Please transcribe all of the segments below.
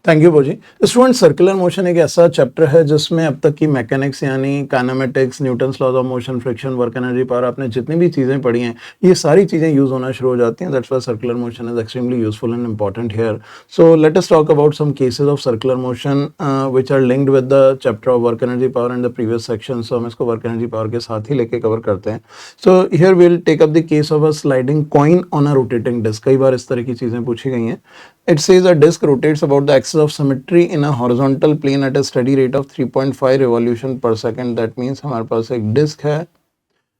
Thank you Bhoji. Student, circular motion एक ऐसा chapter है जिसमें अब तक की मैकेनिक्स यानी kinematics, Newton's laws of motion, friction, work energy, power, आपने जितनी भी चीज़ें पढ़ी हैं ये सारी चीज़ें यूज होना शुरू हो जाती हैं। That's why circular motion is extremely useful and important here. So let us talk about some cases of circular motion which are linked with the chapter of work energy power and the previous section. So हम इसको work energy power के साथ ही लेके cover करते हैं। So here will take up the case of a sliding coin on a rotating disc. कई बार इस तरह की चीज़ें पूछी गई हैं। It says a disk rotates about the axis of symmetry in a horizontal plane at a steady rate of 3.5 revolution per second. That means हमारे पास एक disk है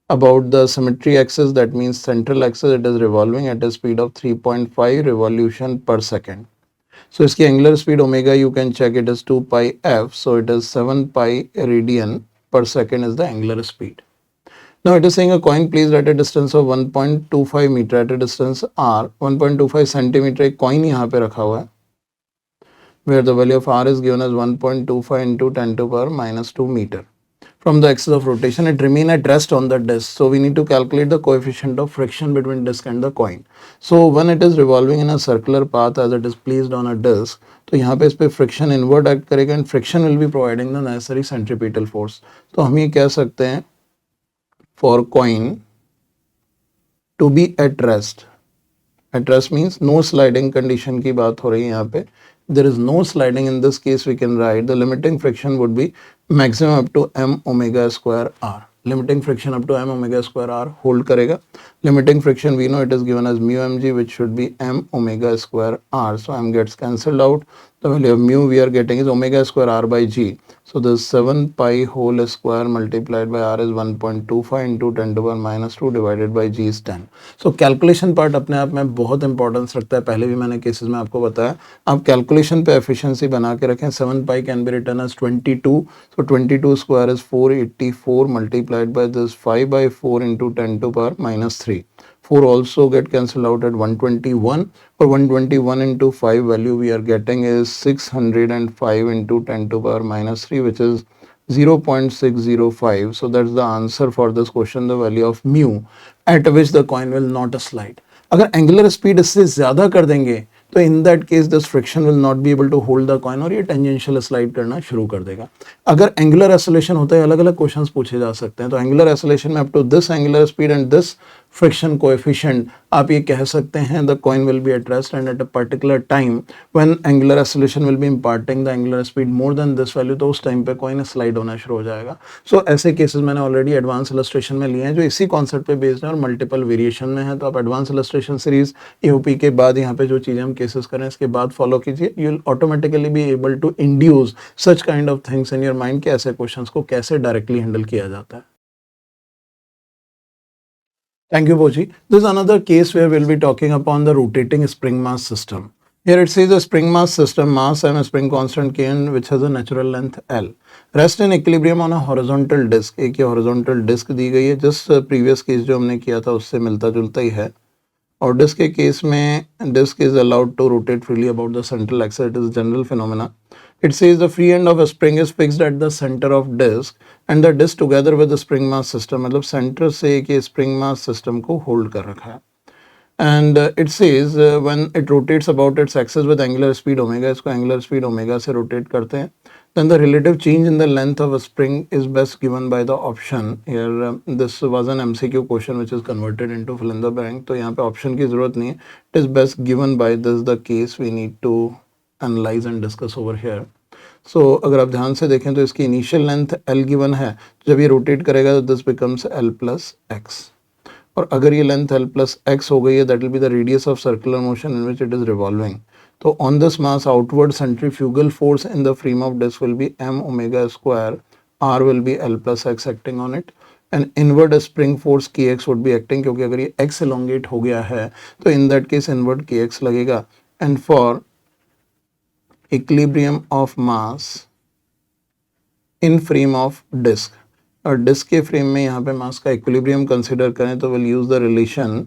about the symmetry axis, that means central axis, it is revolving at a speed of 3.5 revolution per second. So इसकी angular speed omega you can check, it is 2 pi f, so it is 7 pi radian per second is the angular speed. Now it is saying a coin placed at a distance of 1.25 meter at a distance r, 1.25 centimeter एक coin यहाँ पे रखा हुआ है, where the value of r is given as 1.25 into 10 to the power minus 2 meter. From the axis of rotation, it remain at rest on the disk. So we need to calculate the coefficient of friction between disk and the coin. So when it is revolving in a circular path as it is placed on a disk, तो यहाँ पे इस पे friction inward act करेगा and friction will be providing the necessary centripetal force. तो हम ये कह सकते हैं for coin to be at rest. At rest means no sliding condition की बात हो रही है यहाँ पे. There is no sliding in this case. We can write the limiting friction would be maximum up to m omega square r. Limiting friction up to m omega square r hold करेगा. Limiting friction we know it is given as mu mg, which should be m omega square r. So m gets cancelled out. The value of mu we are getting is omega square r by g. So this 7 pi whole square multiplied by r is 1.25 into 10 to the power minus 2 divided by g is 10. So calculation part अपने आप में बहुत importance रखता है. पहले भी मैंने cases में आपको बताया. आप कैलकुलेशन पे एफिशिएंसी बना के रखें. 7 pi can be written as 22. So 22 square is 484 multiplied by this 5 by 4 into 10 to the power minus 3. 4 also get cancelled out at 121. For 121 into 5 value we are getting is 605 into 10 to the power minus 3, which is 0.605. So that's the answer for this question, the value of mu at which the coin will not slide. अगर angular speed इससे ज़्यादा कर देंगे तो in that case this friction will not be able to hold the coin और ये tangential slide करना शुरू कर देगा. अगर एंगुलर एक्सेलरेशन होता है, अलग अलग क्वेश्चंस पूछे जा सकते हैं. तो एंगुलर एक्सेलरेशन में up to this angular speed and this friction coefficient आप ये कह सकते हैं the coin will be at rest and at a particular time when angular acceleration will be imparting the angular speed more than this value, तो उस time पे coin slide होना शुरू हो जाएगा. सो ऐसे केसेस मैंने ऑलरेडी एडवांस इलस्ट्रेशन में लिए हैं जो इसी कॉन्सेप्ट पे बेस्ड है और मल्टीपल वेरिएशन में है. तो आप एडवांस इलस्ट्रेशन सीरीज एओपी के बाद यहाँ पे जो चीज़ें हम केसेस करें इसके बाद फॉलो कीजिए. You will automatically be able to induce such kind of things in your mind कि ऐसे क्वेश्चंस को कैसे डायरेक्टली हैंडल किया जाता है. Thank you, Boji. This is another case where we'll be talking upon the rotating spring mass system. Here it says a spring mass system, mass m, spring constant kn, which has a natural length L. Rest in equilibrium on a horizontal disk. एक ये horizontal disk दी गई है, जिस previous case जो हमने किया था उससे मिलता जुलता ही है. और डिस्क के केस में disc is allowed to rotate freely about the central axis. It is general phenomena. It says the free end of a spring is fixed at the center of disk and the disk together with the spring mass system, मतलब center से एक ये spring mass system को hold कर रखा है. And it says when it rotates about its axis with angular speed omega, इसको angular speed omega से rotate करते हैं, then the relative change in the length of a spring is best given by the option. Here this was an MCQ question which is converted into fill in the blank. तो यहाँ पे option की ज़रूरत नहीं है. It is best given by this the case we need to analyze and discuss over here. So अगर आप ध्यान से देखें तो इसकी इनिशियल लेंथ L गिवन है. जब ये रोटेट करेगा तो this becomes L plus x. और अगर ये लेंथ L प्लस x हो गई है, that will be the radius of circular motion in which it is revolving. तो on this mass outward centrifugal force in the frame of disc will be m omega square, r will be L plus x acting on it and inward spring force kx would be acting, क्योंकि अगर ये x elongate हो गया है तो in that case inward kx लगेगा. And for equilibrium of mass in frame of disc, और disc के फ्रेम में यहाँ पे मास का इक्विलिब्रियम कंसिडर करें तो will use the relation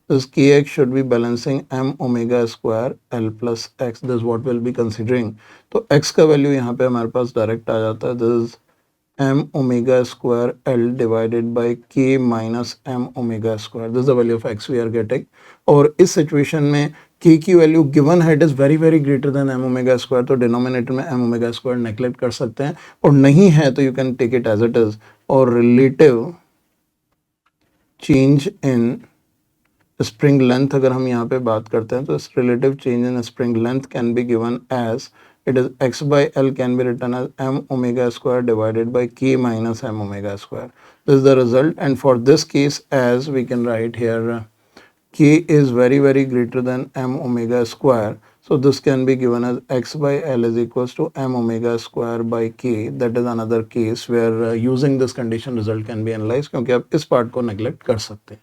this kx should be balancing m omega square L plus x. This what will be considering. तो x का वैल्यू यहाँ पे हमारे पास डायरेक्ट आ जाता है. This m omega square L divided by k minus m omega square. This is the value of x we are getting. और इस सिचुएशन में k की वैल्यू गिवन है it is very very greater than m omega square, तो denominator में m omega square neglect कर सकते हैं, और नहीं है तो you can take it as it is. और relative change in spring length अगर हम यहाँ पे बात करते हैं तो इस relative change in spring length can be given as it is x by L can be written as m omega square divided by k minus m omega square. This is the result, and for this case as we can write here k is very very greater than m omega square, so this can be given as x by L is equals to m omega square by k. That is another case where using this condition result can be analyzed, क्योंकि आप इस part को neglect कर सकते हैं।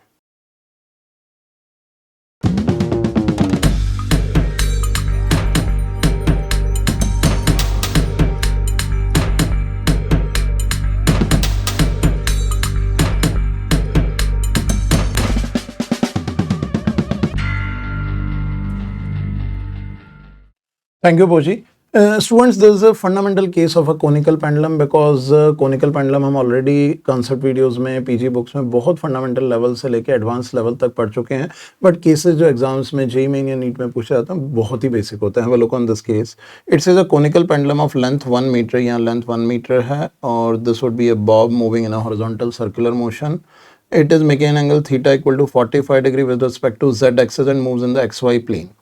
Thank you, Boji. Students, this is a fundamental case of a conical pendulum because conical pendulum हम already concept videos में PG books में बहुत fundamental level से लेके advanced level तक पढ़ चुके हैं, but cases जो exams में JEE Main या NEET में पूछे जाते हैं बहुत ही basic होते हैं। Have a look on this case. It says a conical pendulum of length 1 meter, यहाँ length 1 meter है, और this would be a bob moving in a horizontal circular motion. It is making an angle theta equal to 45 degree with respect to z axis and moves in the xy plane.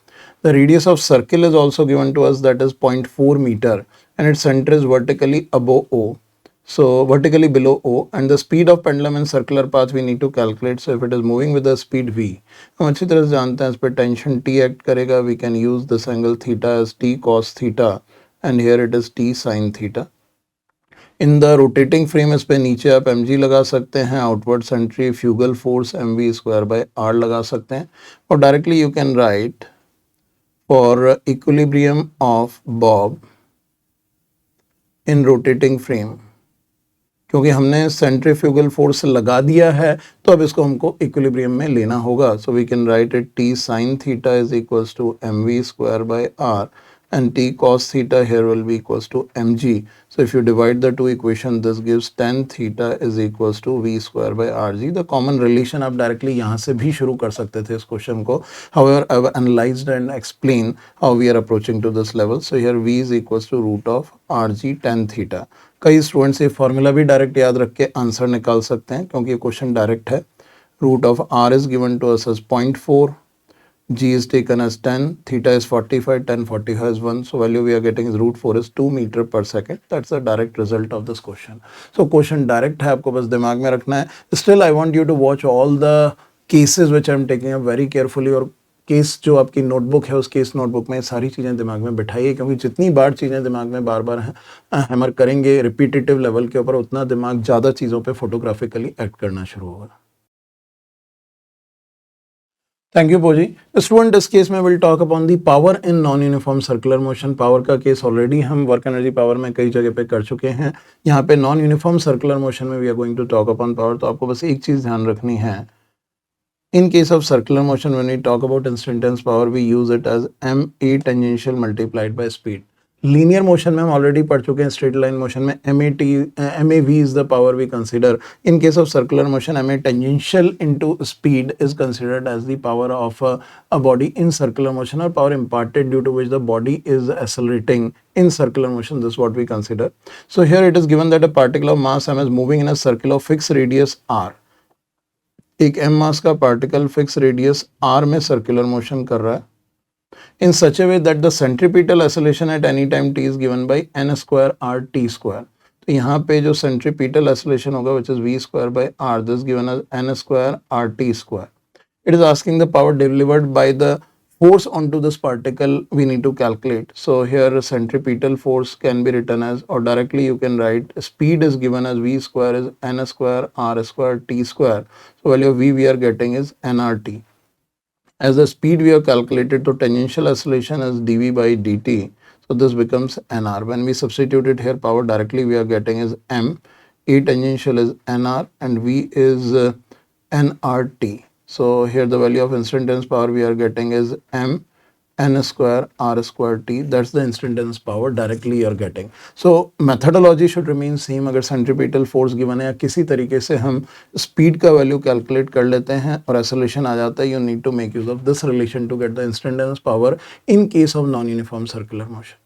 The radius of circle is also given to us, that is 0.4 meter, and its center is vertically above O. So vertically below O, and the speed of pendulum in circular path we need to calculate. So if it is moving with the speed v, हम अच्छी तरह से जानते हैं इस पर tension T act करेगा. We can use this angle theta as T cos theta, and here it is T sin theta. In the rotating frame इस पे नीचे आप mg लगा सकते हैं, outward centrifugal force mv square by r लगा सकते हैं, और directly you can write for equilibrium of bob in rotating frame, क्योंकि हमने सेंट्रीफ्यूगल फोर्स लगा दिया है तो अब इसको हमको इक्विलिब्रियम में लेना होगा. So we can write it T sine theta is equals to M V square by R, and t cos theta here will be equals to mg. So if you divide the two equation, this gives tan theta is equals to v square by rg. The common relation आप directly यहाँ से भी शुरू कर सकते थे इस question को. However, I have analyzed and explained how we are approaching to this level. So here v is equals to root of rg tan theta. कई स्टूडेंट्स ये फॉर्मूला भी डायरेक्ट याद रख के आंसर निकाल सकते हैं क्योंकि ये क्वेश्चन डायरेक्ट है. Root of r is given to us as 0.4, g is taken as 10, theta is 45, tan 45 is 1, so value we are getting is root 4 is 2 meter per second. That's the direct result of this question. So question direct है, आपको बस दिमाग में रखना है. Still I want you to watch all the cases which I am taking up very carefully, और case जो आपकी नोटबुक है उस केस नोटबुक में सारी चीज़ें दिमाग में बिठाइए, क्योंकि जितनी बार चीज़ें दिमाग में बार बार हैमर करेंगे रिपीटेटिव लेवल के ऊपर, उतना दिमाग ज़्यादा चीज़ों पे फोटोग्राफिकली एक्ट करना शुरू होगा. Thank you, Poji. Student, इस केस में will talk upon the power in non uniform circular motion. Power का केस ऑलरेडी हम वर्क एनर्जी पावर में कई जगह पे कर चुके हैं. यहाँ पे नॉन यूनिफॉर्म सर्कुलर मोशन में we are going to talk upon power. तो आपको बस एक चीज़ ध्यान रखनी है. In case of circular motion, when we talk about instantaneous power, we use it as ma tangential multiplied by speed. Linear motion में हम ऑलरेडी पढ़ चुके हैं. स्ट्रेट लाइन मोशन में M A V is the power we consider. In case of circular motion M A tangential into speed is considered as the power of a body in circular motion, और power imparted due to which the body is accelerating in circular motion. This is what we consider. So here it is given that a particle of mass m is moving in a circle of fixed radius r. एक m मास का particle fix radius r में circular motion कर रहा है in such a way that the centripetal acceleration at any time t is given by n square r t square. तो यहाँ पे जो centripetal acceleration होगा which is v square by r, this given as n square r t square. It is asking the power delivered by the force onto this particle we need to calculate. So here centripetal force can be written as, or directly you can write speed is given as v square is n square r square t square. So value of v we are getting is nrt. As the speed we have calculated, so tangential acceleration is dv by dt. So this becomes nr. When we substitute it here, power directly we are getting is m. A tangential is nr and v is nrt. So here the value of instantaneous power we are getting is m n square r square t, that's the instantaneous power directly you are getting. So methodology should remain same. अगर centripetal force given है या किसी तरीके से हम speed का value calculate कर लेते हैं और acceleration आ जाता है, you need to make use of this relation to get the instantaneous power in case of non-uniform circular motion.